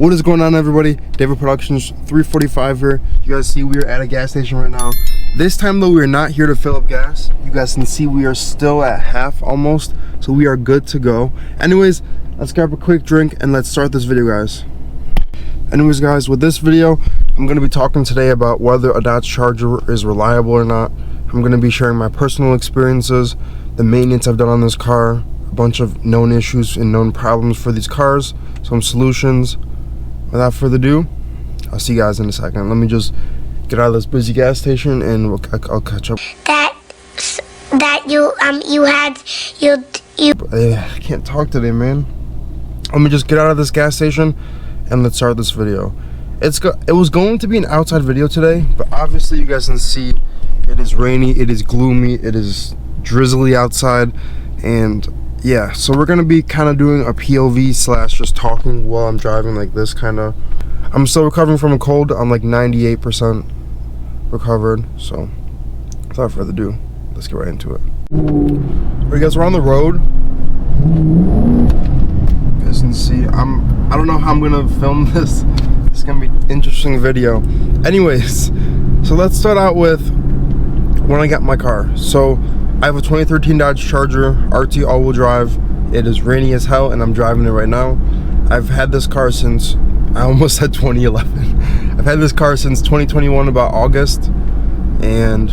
What is going on, everybody? David Productions 345 here. You guys see we are at a gas station right now. This time though, we are not here to fill up gas. You guys can see we are still at half almost, so we are good to go. Anyways, let's grab a quick drink and let's start this video, guys. Anyways, guys, with this video, I'm going to be talking today about whether a Dodge Charger is reliable or not. I'm going to be sharing my personal experiences, the maintenance I've done on this car, a bunch of known issues and known problems for these cars, some solutions. Without further ado, I'll see you guys in a second. Let me just get out of this busy gas station and I'll catch up. I can't talk today, man. Let me just get out of this gas station and let's start this video. It was going to be an outside video today, but obviously you guys can see it is rainy, it is gloomy, it is drizzly outside, and yeah, so we're gonna be kind of doing a POV slash just talking while I'm driving like this kind of. I'm still recovering from a cold. I'm like 98% recovered, so without further ado, let's get right into it. Alright guys, we're on the road. You guys can see I don't know how I'm gonna film this. It's gonna be an interesting video. Anyways, so let's start out with when I got my car. So I have a 2013 Dodge Charger RT all-wheel drive. It is rainy as hell and I'm driving it right now. I've had this car since, I almost said 2011. I've had this car since 2021, about August. And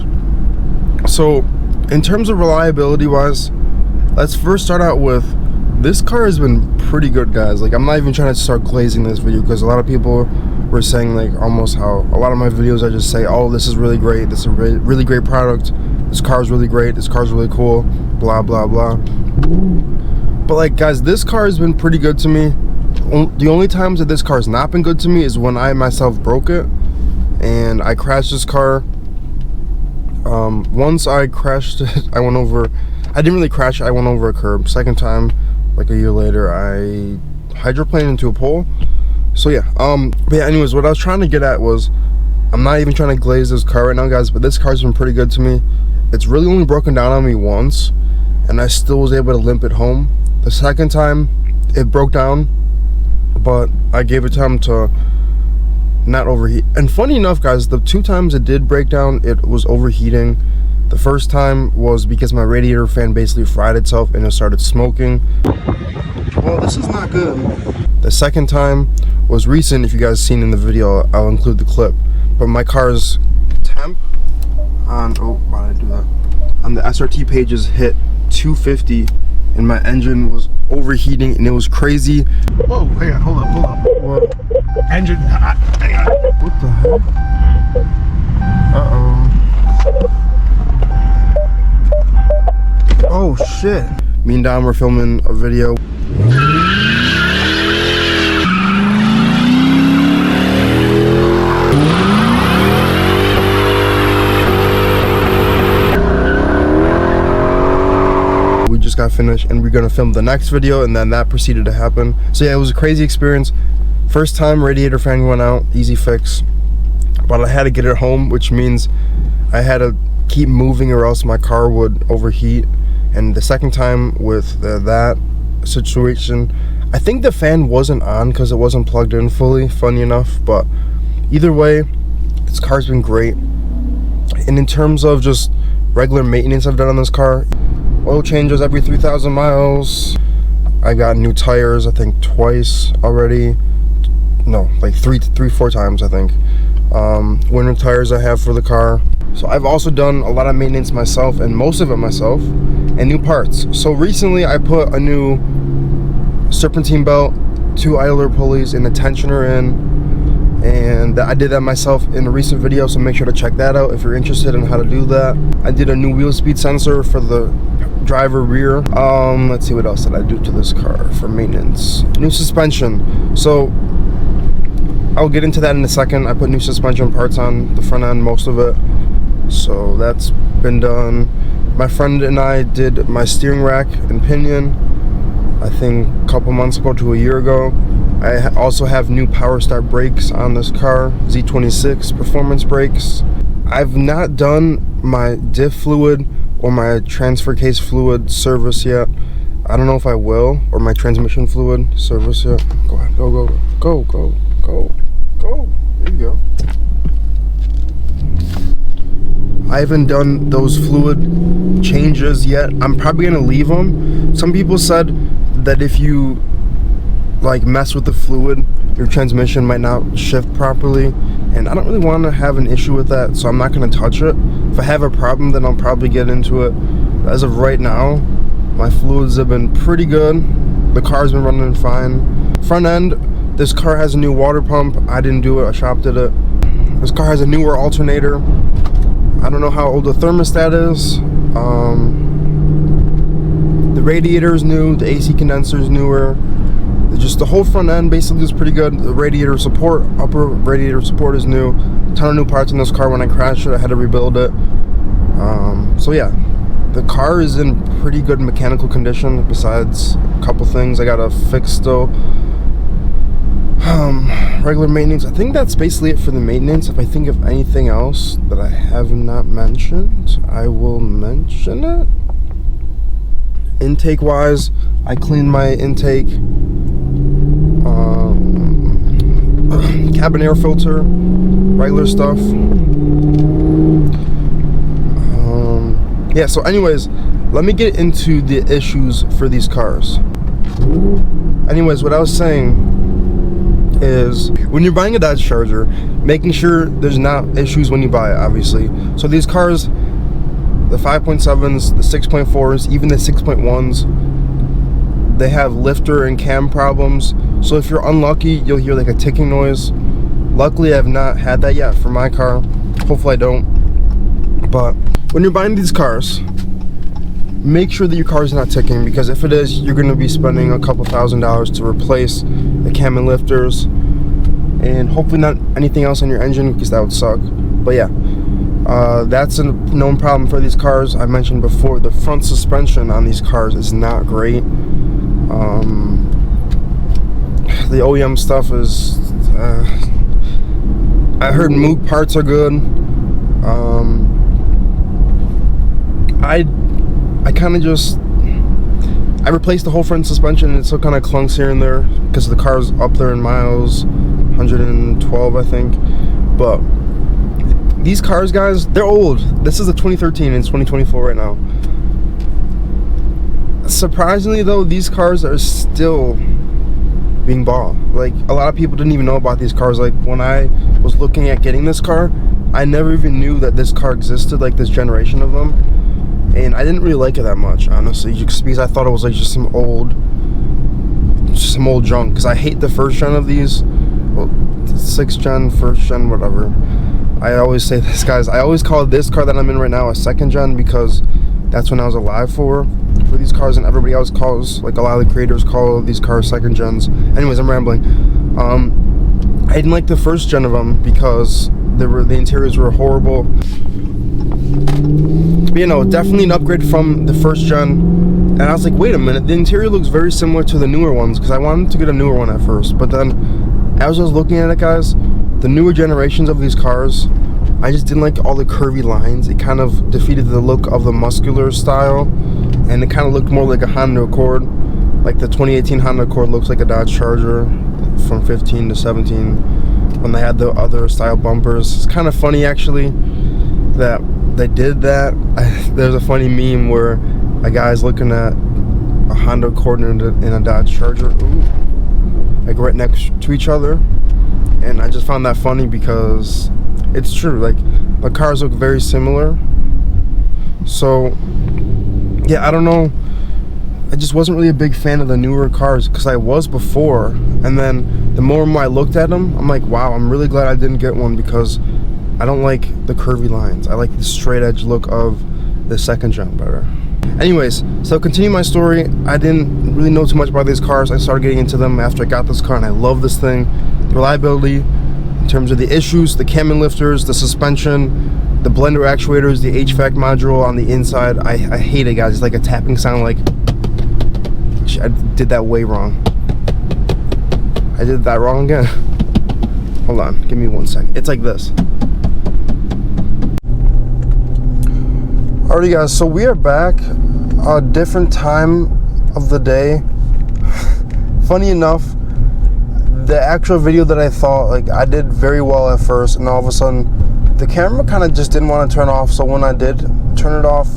so in terms of reliability wise, let's first start out with, this car has been pretty good, guys. Like, I'm not even trying to start glazing this video because a lot of people were saying like almost how a lot of my videos I just say, oh, this is really great, this is a really great product, this car is really great, this car is really cool, blah blah blah. But like, guys, this car has been pretty good to me. The only times that this car has not been good to me is when I myself broke it and I crashed this car. Once I crashed it, I didn't really crash it, I went over a curb. Second time, like a year later, I hydroplaned into a pole. So yeah, but yeah, anyways, what I was trying to get at was, I'm not even trying to glaze this car right now, guys, but this car's been pretty good to me. It's really only broken down on me once, and I still was able to limp it home. The second time, it broke down, but I gave it time to not overheat. And funny enough, guys, the two times it did break down, it was overheating. The first time was because my radiator fan basically fried itself and it started smoking. Well, this is not good. The second time was recent. If you guys seen in the video, I'll include the clip. But my car's temp on, oh, why did I do that? On the SRT pages hit 250 and my engine was overheating and it was crazy. Whoa, hang on, hold up. What? Engine, hang on. What the heck? Uh-oh. Oh shit. Me and Dom were filming a video. We just got finished and we're gonna film the next video, and then that proceeded to happen. So yeah, it was a crazy experience. First time radiator fan went out, easy fix. But I had to get it home, which means I had to keep moving or else my car would overheat. And the second time with that situation, I think the fan wasn't on because it wasn't plugged in fully, funny enough. But either way, this car's been great. And in terms of just regular maintenance I've done on this car, oil changes every 3,000 miles. I got new tires, I think twice already. No, like four times, I think. Winter tires I have for the car. So I've also done a lot of maintenance myself, and most of it myself, and new parts. So recently I put a new serpentine belt, 2 idler pulleys, and a tensioner in, and I did that myself in a recent video, so make sure to check that out if you're interested in how to do that. I did a new wheel speed sensor for the driver rear. Let's see, what else did I do to this car for maintenance? New suspension. So I'll get into that in a second. I put new suspension parts on the front end, most of it. So that's been done. My friend and I did my steering rack and pinion, I think a couple months ago to a year ago. I also have new power start brakes on this car, Z26 performance brakes. I've not done my diff fluid or my transfer case fluid service yet. I don't know if I will, or my transmission fluid service it. Go ahead, go. There you go. I haven't done those fluid changes yet. I'm probably gonna leave them. Some people said that if you like mess with the fluid, your transmission might not shift properly, and I don't really want to have an issue with that, so I'm not gonna touch it. If I have a problem, then I'll probably get into it. But as of right now, my fluids have been pretty good. The car's been running fine. Front end, this car has a new water pump. I didn't do it, I shop did it. This car has a newer alternator. I don't know how old the thermostat is. The radiator is new, the AC condenser is newer. Just the whole front end basically is pretty good. The radiator support, upper radiator support is new. A ton of new parts in this car. When I crashed it, I had to rebuild it. So yeah, the car is in pretty good mechanical condition, besides a couple things I gotta fix still. Regular maintenance. I think that's basically it for the maintenance. If I think of anything else that I have not mentioned, I will mention it. Intake wise, I cleaned my intake, cabin air filter, regular stuff. Yeah, so anyways, let me get into the issues for these cars. Anyways, what I was saying is, when you're buying a Dodge Charger, making sure there's not issues when you buy it, obviously. So these cars, the 5.7s, the 6.4s, even the 6.1s, they have lifter and cam problems. So if you're unlucky, you'll hear like a ticking noise. Luckily, I've not had that yet for my car. Hopefully I don't. But when you're buying these cars, make sure that your car is not ticking, because if it is, you're going to be spending a couple $1,000s to replace the cam and lifters, and hopefully not anything else on your engine, because that would suck. But yeah, that's a known problem for these cars. I mentioned before, the front suspension on these cars is not great. The OEM stuff is, I heard Moog parts are good. I kind of just, I replaced the whole front suspension, and it still kind of clunks here and there because the car's up there in miles, 112 I think. But these cars, guys, they're old. This is a 2013 and it's 2024 right now. Surprisingly though, these cars are still being bought. Like, a lot of people didn't even know about these cars. Like, when I was looking at getting this car, I never even knew that this car existed, like this generation of them. And I didn't really like it that much, honestly, just because I thought it was like just some old junk. Because I hate the first gen of these, well, 6th gen, 1st gen, whatever. I always say this, guys. I always call this car that I'm in right now a 2nd gen, because that's when I was alive for these cars, and everybody else calls, like a lot of the creators call these cars 2nd gens. Anyways, I'm rambling. I didn't like the 1st gen of them because the interiors were horrible. But, you know, definitely an upgrade from the 1st gen. And I was like, wait a minute, the interior looks very similar to the newer ones, because I wanted to get a newer one at first. But then, as I was looking at it, guys, the newer generations of these cars, I just didn't like all the curvy lines. It kind of defeated the look of the muscular style, and it kind of looked more like a Honda Accord. Like the 2018 Honda Accord looks like a Dodge Charger from 15 to 17 when they had the other style bumpers. It's kind of funny, actually, that they did that. There's a funny meme where a guy's looking at a Honda Accord and a Dodge Charger, like right next to each other, and I just found that funny because it's true. Like, the cars look very similar. So yeah, I don't know, I just wasn't really a big fan of the newer cars, because I was before, and then the more and more I looked at them, I'm like, wow, I'm really glad I didn't get one, because I don't like the curvy lines. I like the straight edge look of the 2nd gen better. Anyways, so continue my story. I didn't really know too much about these cars. I started getting into them after I got this car, and I love this thing. The reliability, in terms of the issues, the cam and lifters, the suspension, the blender actuators, the HVAC module on the inside. I hate it, guys. It's like a tapping sound. Like, I did that way wrong. I did that wrong again. Hold on, give me 1 second. It's like this. Alrighty, guys, so we are back. A different time of the day. Funny enough, the actual video that I thought, like, I did very well at first, and all of a sudden the camera kind of just didn't want to turn off. So when I did turn it off,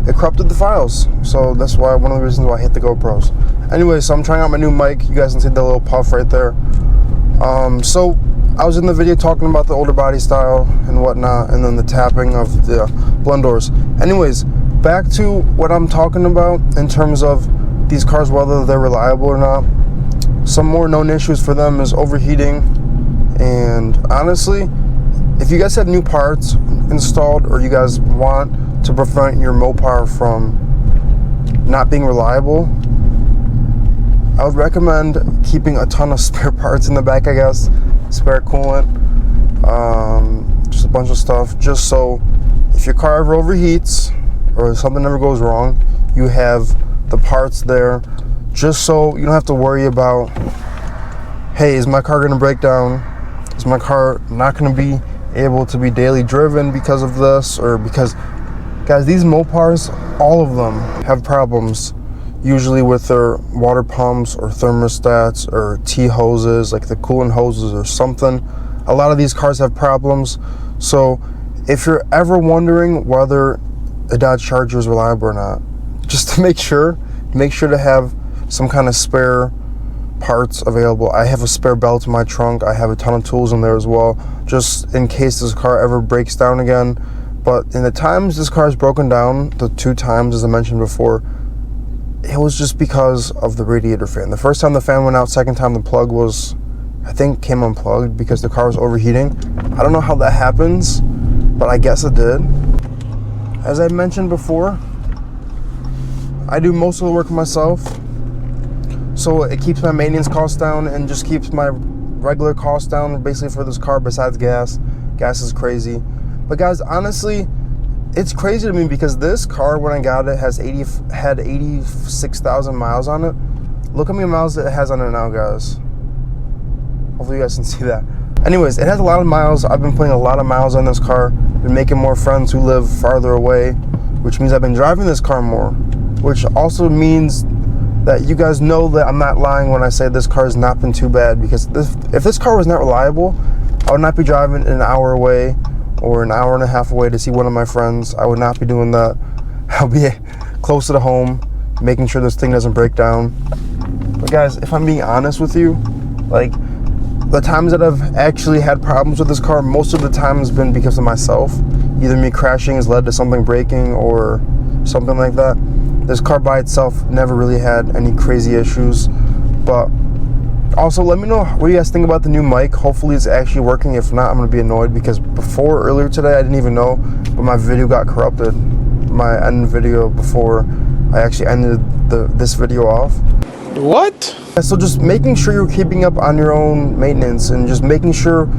it corrupted the files. So that's why, one of the reasons why I hit the GoPros. Anyway, so I'm trying out my new mic. You guys can see the little puff right there. So I was in the video talking about the older body style and whatnot, and then the tapping of the blend doors. Anyways, back to what I'm talking about in terms of these cars, whether they're reliable or not. Some more known issues for them is overheating. And honestly, if you guys have new parts installed, or you guys want to prevent your Mopar from not being reliable, I would recommend keeping a ton of spare parts in the back, I guess. Spare coolant, just a bunch of stuff, just so if your car ever overheats or something ever goes wrong, you have the parts there, just so you don't have to worry about, hey, is my car going to break down? Is my car not going to be able to be daily driven because of this? Or because, guys, these Mopars, all of them have problems, usually with their water pumps or thermostats or T-hoses, like the coolant hoses or something. A lot of these cars have problems. So if you're ever wondering whether a Dodge Charger is reliable or not, just to make sure to have some kind of spare parts available. I have a spare belt in my trunk. I have a ton of tools in there as well, just in case this car ever breaks down again. But in the times this car has broken down, the 2 times as I mentioned before, it was just because of the radiator fan. The first time the fan went out, second time the plug was, I think, came unplugged because the car was overheating. I don't know how that happens, but I guess it did. As I mentioned before, I do most of the work myself, so it keeps my maintenance costs down and just keeps my regular costs down, basically, for this car, besides gas. Gas is crazy. But guys, honestly, it's crazy to me because this car, when I got it, had 86,000 miles on it. Look how many miles it has on it now, guys. Hopefully you guys can see that. Anyways, it has a lot of miles. I've been putting a lot of miles on this car. Been making more friends who live farther away, which means I've been driving this car more, which also means that you guys know that I'm not lying when I say this car has not been too bad, because if this car was not reliable, I would not be driving an hour away or an hour and a half away to see one of my friends. I would not be doing that. I'll be closer to home, making sure this thing doesn't break down. But guys, if I'm being honest with you, like, the times that I've actually had problems with this car, most of the time has been because of myself. Either me crashing has led to something breaking or something like that. This car by itself never really had any crazy issues. But also, let me know what you guys think about the new mic. Hopefully it's actually working. If not, I'm going to be annoyed, because earlier today, I didn't even know, but my video got corrupted. My end video before I actually ended this video off. What? So just making sure you're keeping up on your own maintenance and just making sure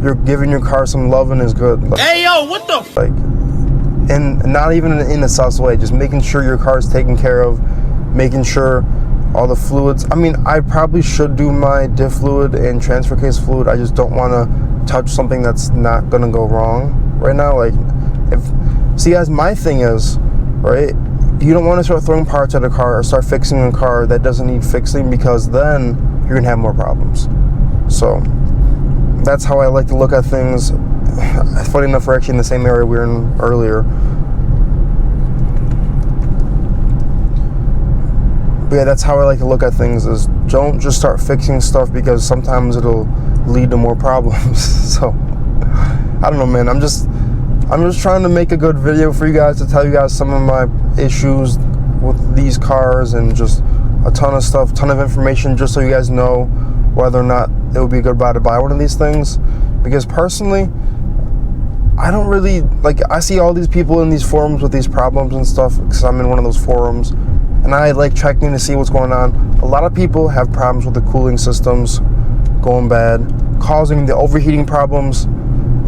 you're giving your car some loving is good. Hey, yo, what the? Like, and not even in a sus way, just making sure your car is taken care of, making sure all the fluids. I mean, I probably should do my diff fluid and transfer case fluid. I just don't want to touch something that's not going to go wrong right now. Like, see guys, my thing is, right, you don't want to start throwing parts at a car or start fixing a car that doesn't need fixing, because then you're going to have more problems. So that's how I like to look at things. Funny enough, we're actually in the same area we were in earlier. But yeah, that's how I like to look at things, is don't just start fixing stuff, because sometimes it'll lead to more problems. So I don't know, man. I'm just trying to make a good video for you guys, to tell you guys some of my issues with these cars, and just a ton of stuff, ton of information, just so you guys know whether or not it would be a good buy to buy one of these things. Because personally, I don't really, like, I see all these people in these forums with these problems and stuff, because I'm in one of those forums, and I like checking to see what's going on. A lot of people have problems with the cooling systems going bad, causing the overheating problems.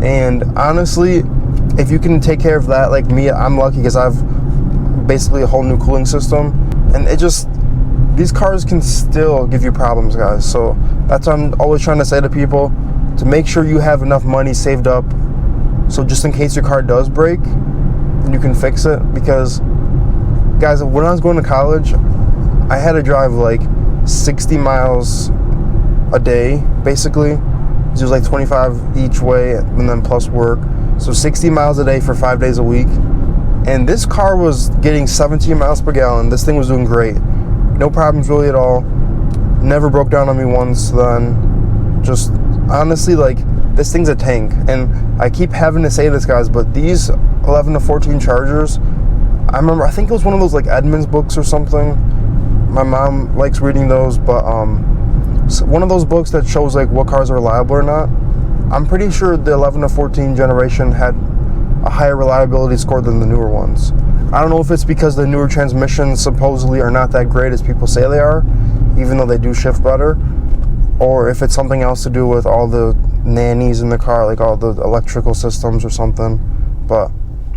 And honestly, if you can take care of that, like me, I'm lucky, because I've basically a whole new cooling system. And these cars can still give you problems, guys. So that's what I'm always trying to say to people, to make sure you have enough money saved up, so just in case your car does break, then you can fix it. Because guys, when I was going to college, I had to drive like 60 miles a day, basically. It was like 25 each way, and then plus work. So 60 miles a day for 5 days a week. And this car was getting 17 miles per gallon. This thing was doing great. No problems really at all. Never broke down on me once then. Just honestly, like, this thing's a tank. And I keep having to say this, guys, but these 11 to 14 Chargers, I remember, I think it was one of those like Edmunds books or something. My mom likes reading those, but one of those books that shows like what cars are reliable or not. I'm pretty sure the 11 to 14 generation had a higher reliability score than the newer ones. I don't know if it's because the newer transmissions supposedly are not that great as people say they are, even though they do shift better, or if it's something else to do with all the nannies in the car, like all the electrical systems or something. But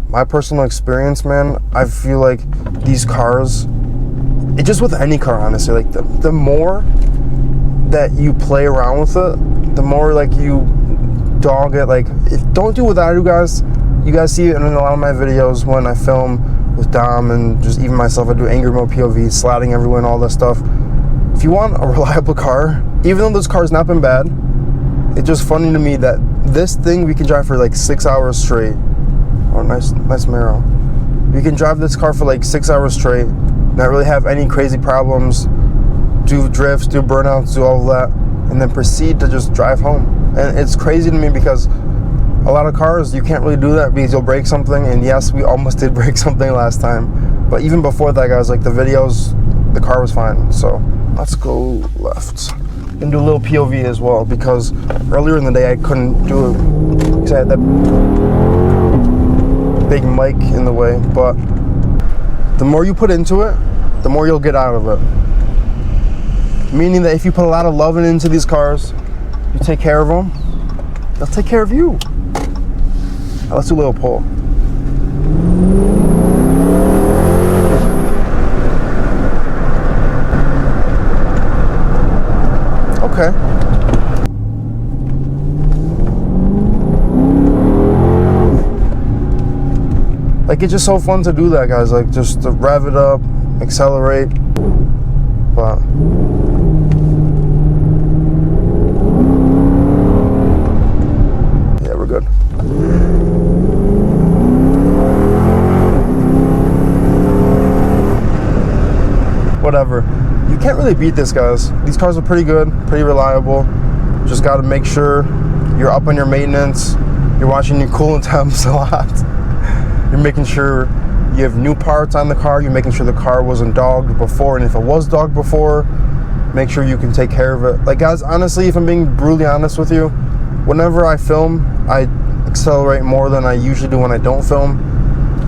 my personal experience, man, I feel like these cars, it just with any car, honestly, like the more that you play around with it, the more like you dog it. Like, don't do what I do, guys. You guys see it in a lot of my videos when I film with Dom and just even myself. I do angry mode POV, sliding everywhere and all that stuff. If you want a reliable car, even though this car's not been bad, it's just funny to me that this thing we can drive for like 6 hours straight. Oh, nice Mero. You can drive this car for like 6 hours straight, not really have any crazy problems, do drifts, do burnouts, do all of that, and then proceed to just drive home. And it's crazy to me because a lot of cars, you can't really do that because you'll break something. And yes, we almost did break something last time. But even before that, guys, like the videos, the car was fine. So let's go left and do a little POV as well, because earlier in the day I couldn't do it because I had that big mic in the way. But the more you put into it, the more you'll get out of it. Meaning that if you put a lot of love into these cars, you take care of them, they'll take care of you. Now let's do a little pull. Okay. Like, it's just so fun to do that, guys. Like, just to rev it up, accelerate. But yeah, we're good. Whatever. You can't really beat this, guys. These cars are pretty good, pretty reliable. Just got to make sure you're up on your maintenance. You're watching your coolant temps a lot. You're making sure you have new parts on the car. You're making sure the car wasn't dogged before. And if it was dogged before, make sure you can take care of it. Like, guys, honestly, if I'm being brutally honest with you, whenever I film, I accelerate more than I usually do when I don't film.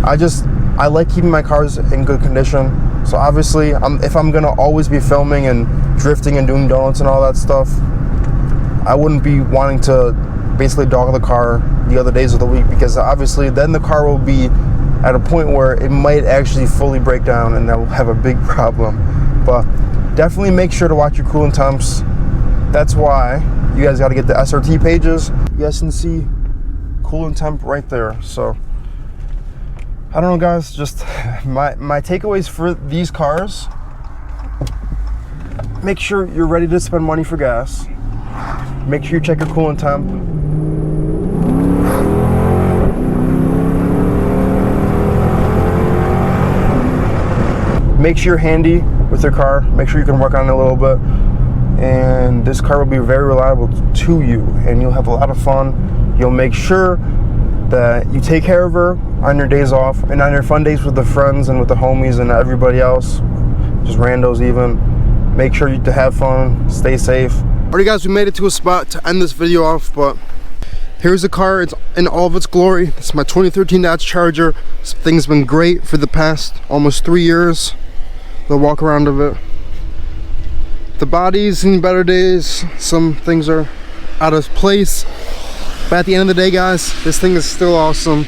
I like keeping my cars in good condition. So obviously, if I'm gonna always be filming and drifting and doing donuts and all that stuff, I wouldn't be wanting to basically dog the car the other days of the week, because obviously then the car will be at a point where it might actually fully break down and that will have a big problem. But definitely make sure to watch your coolant temps. That's why you guys got to get the SRT pages. You guys can see coolant temp right there. So I don't know, guys, just my takeaways for these cars: make sure you're ready to spend money for gas. Make sure you check your coolant temp. Make sure you're handy with your car. Make sure you can work on it a little bit. And this car will be very reliable to you, and you'll have a lot of fun. You'll make sure that you take care of her on your days off and on your fun days with the friends and with the homies and everybody else, just randos even. Make sure you to have fun, stay safe. Alright, guys, we made it to a spot to end this video off, but here's the car. It's in all of its glory. It's my 2013 Dodge Charger. This thing's been great for the past almost 3 years. The walk around of it. The body's seen better days. Some things are out of place. But at the end of the day, guys, this thing is still awesome.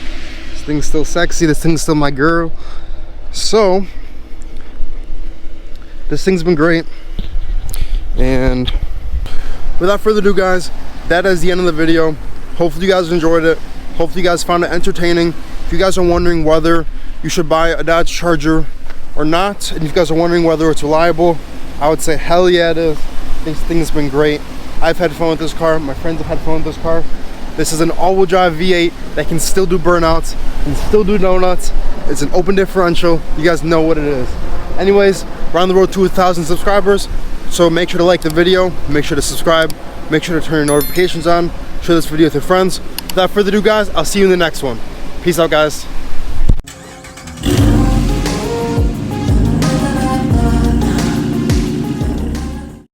This thing's still sexy. This thing's still my girl. So, this thing's been great. And without further ado, guys, that is the end of the video. Hopefully you guys enjoyed it. Hopefully you guys found it entertaining. If you guys are wondering whether you should buy a Dodge Charger or not, and if you guys are wondering whether it's reliable, I would say hell yeah it is. This thing has been great. I've had fun with this car. My friends have had fun with this car. This is an all-wheel drive V8 that can still do burnouts, can still do donuts. It's an open differential. You guys know what it is. Anyways, we're on the road to 1,000 subscribers, so make sure to like the video, make sure to subscribe, make sure to turn your notifications on, share this video with your friends. Without further ado, guys, I'll see you in the next one. Peace out, guys.